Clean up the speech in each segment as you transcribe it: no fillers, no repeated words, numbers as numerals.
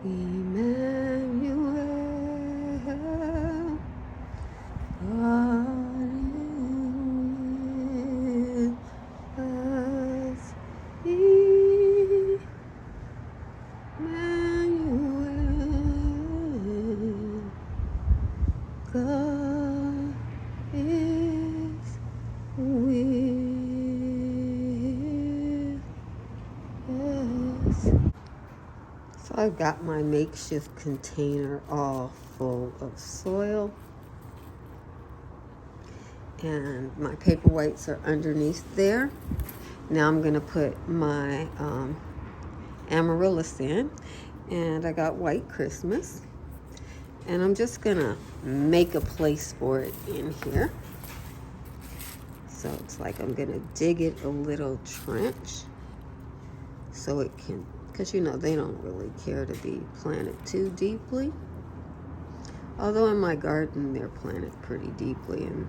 Emmanuel, God is with us. Emmanuel, God is with us. So I've got my makeshift container all full of soil, and my paper weights are underneath there. Now I'm going to put my amaryllis in, and I got White Christmas, and I'm just going to make a place for it in here. So it's like I'm going to dig it a little trench so it can, because you know they don't really care to be planted too deeply. Although in my garden they're planted pretty deeply and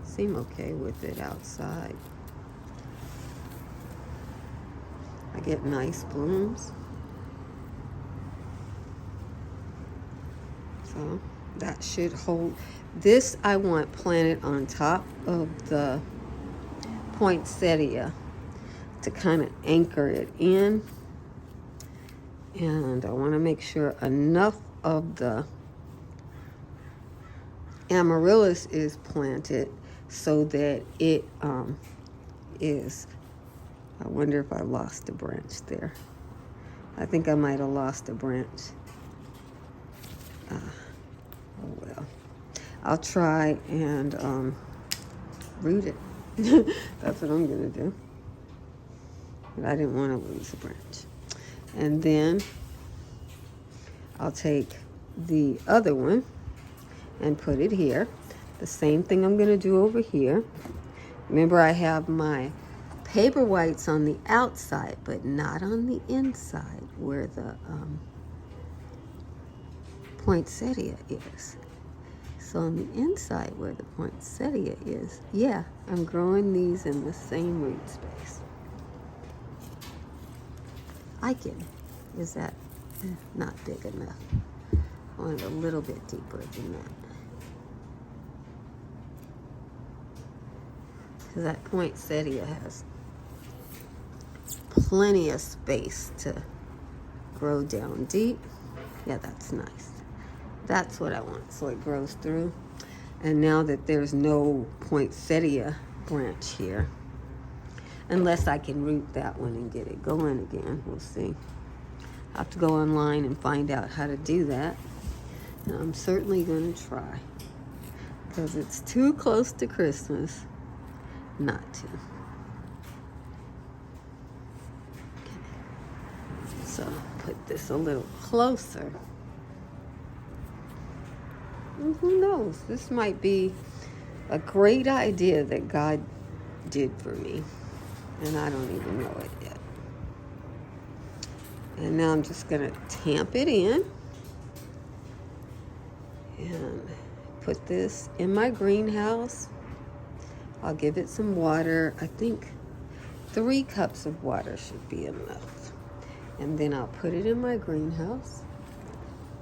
seem okay with it outside. I get nice blooms. So that should hold. This I want planted on top of the poinsettia to kind of anchor it in. And I want to make sure enough of the amaryllis is planted so that it is, I wonder if I lost a branch there. I think I might have lost a branch. Oh well. I'll try and root it. That's what I'm going to do. But I didn't want to lose a branch. And then I'll take the other one and put it here. The same thing I'm going to do over here. Remember, I have my paper whites on the outside, but not on the inside where the poinsettia is. So on the inside where the poinsettia is, yeah, I'm growing these in the same root space. Is that not big enough? I want it a little bit deeper than that. Because that poinsettia has plenty of space to grow down deep. Yeah, that's nice. That's what I want, so it grows through. And now that there's no poinsettia branch here, unless I can root that one and get it going again, we'll see. I'll have to go online and find out how to do that. And I'm certainly going to try, because it's too close to Christmas not to. Okay. So put this a little closer. And who knows? This might be a great idea that God did for me, and I don't even know it yet. And now I'm just going to tamp it in and put this in my greenhouse. I'll give it some water. I think 3 cups of water should be enough. And then I'll put it in my greenhouse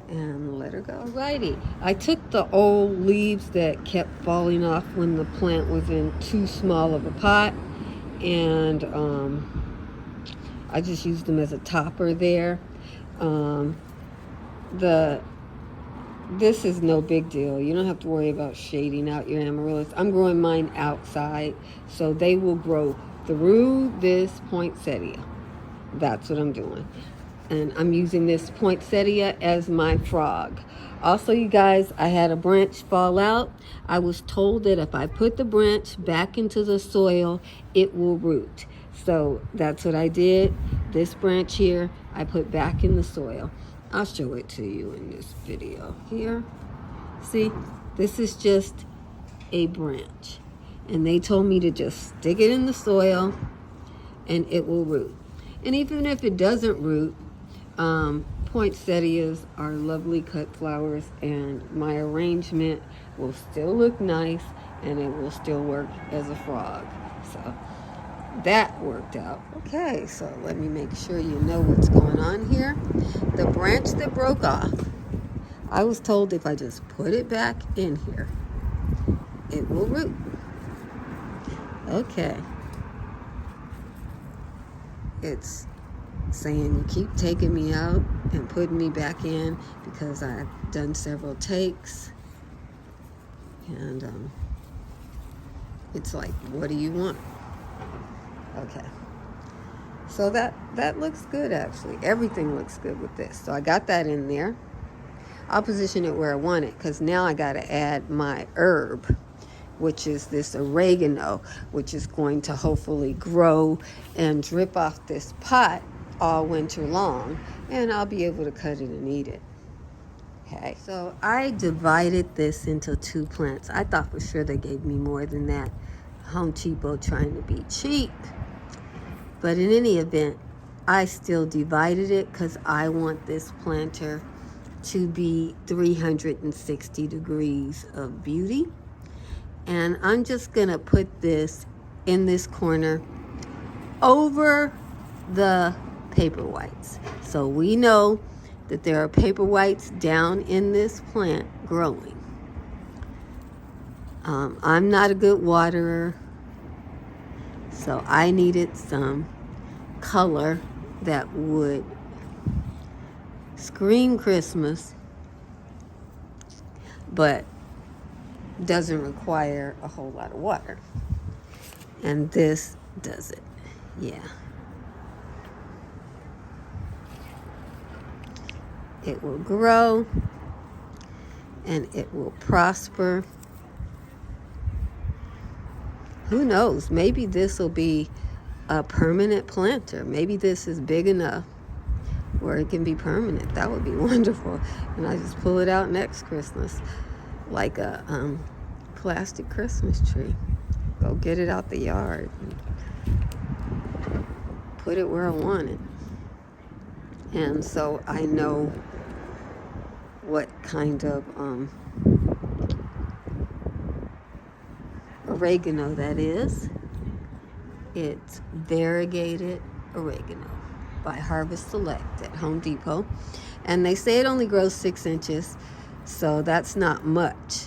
and let her go. Alrighty. I took the old leaves that kept falling off when the plant was in too small of a pot, and I just used them as a topper there. This is no big deal. You don't have to worry about shading out your amaryllis. I'm growing mine outside, so they will grow through this poinsettia. That's what I'm doing. And I'm using this poinsettia as my frog. Also, you guys, I had a branch fall out. I was told that if I put the branch back into the soil, it will root. So that's what I did. This branch here, I put back in the soil. I'll show it to you in this video here. See, this is just a branch. And they told me to just stick it in the soil and it will root. And even if it doesn't root, poinsettias are lovely cut flowers, and my arrangement will still look nice and it will still work as a frog. So that worked out. Okay, so let me make sure you know what's going on here. The branch that broke off, I was told if I just put it back in here, it will root. Okay. It's saying you keep taking me out and putting me back in because I've done several takes. And it's like, what do you want? Okay. So that looks good, actually. Everything looks good with this. So I got that in there. I'll position it where I want it because now I got to add my herb, which is this oregano, which is going to hopefully grow and drip off this pot all winter long, and I'll be able to cut it and eat it. Okay, so I divided this into 2 plants. I thought for sure they gave me more than that. Home Depot trying to be cheap. But in any event, I still divided it because I want this planter to be 360 degrees of beauty. And I'm just going to put this in this corner over the paper whites. So we know that there are paper whites down in this plant growing. I'm not a good waterer, so I needed some color that would scream Christmas, but doesn't require a whole lot of water. And this does it. Yeah. It will grow and it will prosper. Who knows? Maybe this will be a permanent planter. Maybe this is big enough where it can be permanent. That would be wonderful. And I just pull it out next Christmas like a plastic Christmas tree. Go get it out the yard and put it where I want it. And so I know what kind of oregano that is. It's variegated oregano by Harvest Select at Home Depot. And they say it only grows 6 inches, so that's not much.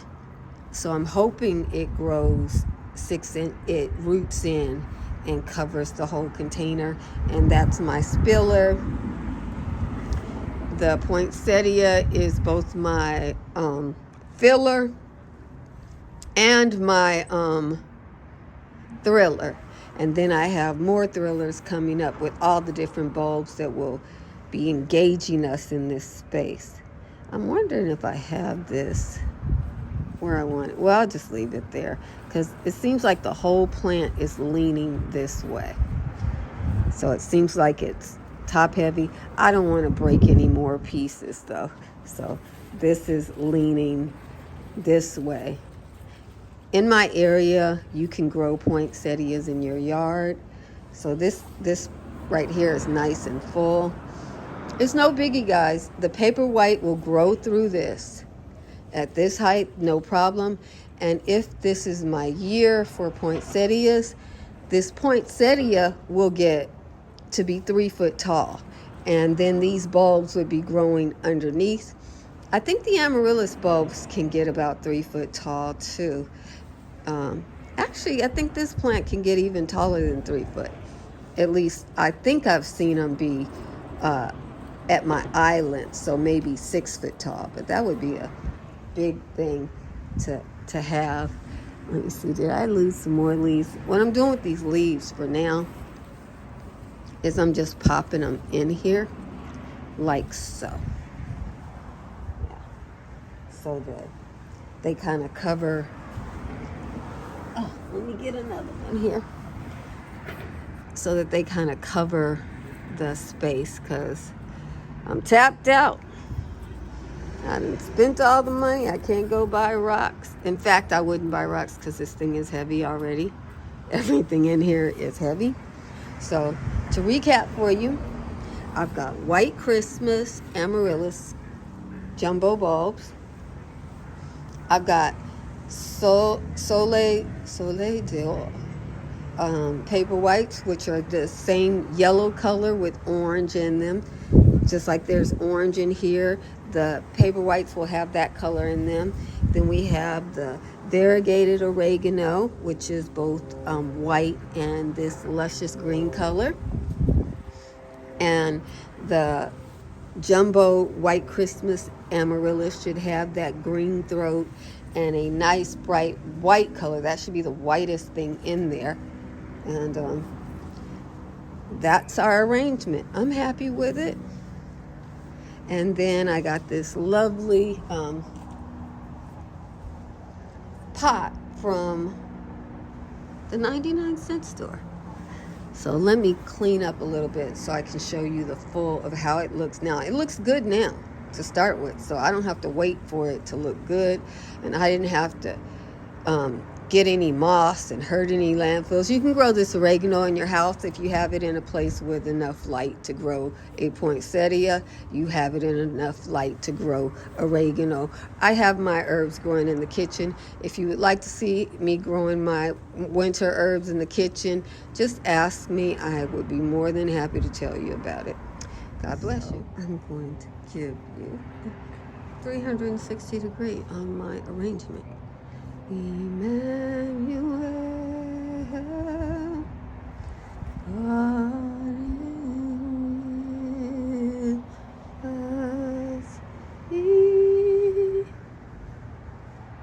So I'm hoping it grows 6 inch, it roots in and covers the whole container. And that's my spiller. The poinsettia is both my filler and my thriller. And then I have more thrillers coming up with all the different bulbs that will be engaging us in this space. I'm wondering if I have this where I want it. Well, I'll just leave it there because it seems like the whole plant is leaning this way. So it seems like it's top heavy. I don't want to break any more pieces though. So this is leaning this way. In my area, you can grow poinsettias in your yard. So this right here is nice and full. It's no biggie, guys. The paper white will grow through this. At this height, no problem. And if this is my year for poinsettias, this poinsettia will get to be 3 foot tall. And then these bulbs would be growing underneath. I think the amaryllis bulbs can get about 3 foot tall too. Actually, I think this plant can get even taller than 3 foot. At least I think I've seen them be at my eye length, so maybe 6 foot tall. But that would be a big thing to have. Let me see, did I lose some more leaves? What I'm doing with these leaves for now is I'm just popping them in here like so. Yeah. So that they kind of cover. Oh, let me get another one here. So that they kind of cover the space because I'm tapped out. I done spent all the money. I can't go buy rocks. In fact, I wouldn't buy rocks because this thing is heavy already. Everything in here is heavy. So to recap for you, I've got White Christmas amaryllis jumbo bulbs. I've got Soleil d'Or paper whites, which are the same yellow color with orange in them. Just like there's orange in here, the paper whites will have that color in them. Then we have the variegated oregano, which is both white and this luscious green color. And the jumbo white Christmas amaryllis should have that green throat and a nice bright white color. That should be the whitest thing in there. And that's our arrangement. I'm happy with it. And then I got this lovely pot from the 99-cent store. So let me clean up a little bit so I can show you the full of how it looks now. It looks good now to start with, so I don't have to wait for it to look good, and I didn't have to get any moss and hurt any landfills. You can grow this oregano in your house if you have it in a place with enough light to grow a poinsettia. You have it in enough light to grow oregano. I have my herbs growing in the kitchen. If you would like to see me growing my winter herbs in the kitchen, just ask me. I would be more than happy to tell you about it. God bless you. I'm going to give you 360 degree on my arrangement. Emmanuel, God is us.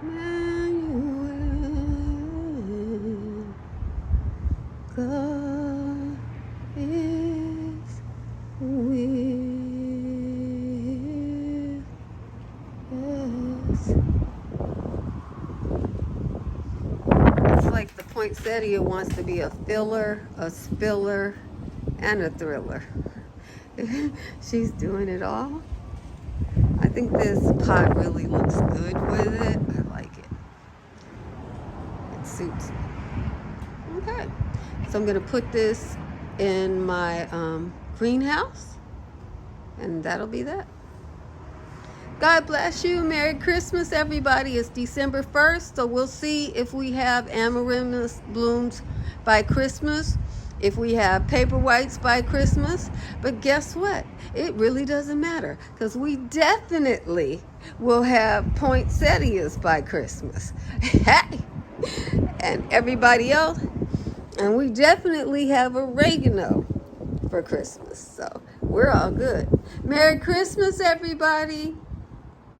Emmanuel, God is with us. It's like the poinsettia wants to be a filler, a spiller, and a thriller. She's doing it all. I think this pot really looks good with it. I like it. It suits me. Okay. So I'm going to put this in my greenhouse, and that'll be that. God bless you. Merry Christmas, everybody. It's December 1st, so we'll see if we have amaryllis blooms by Christmas, if we have paper whites by Christmas. But guess what? It really doesn't matter, because we definitely will have poinsettias by Christmas. And everybody else. And we definitely have oregano for Christmas. So we're all good. Merry Christmas, everybody.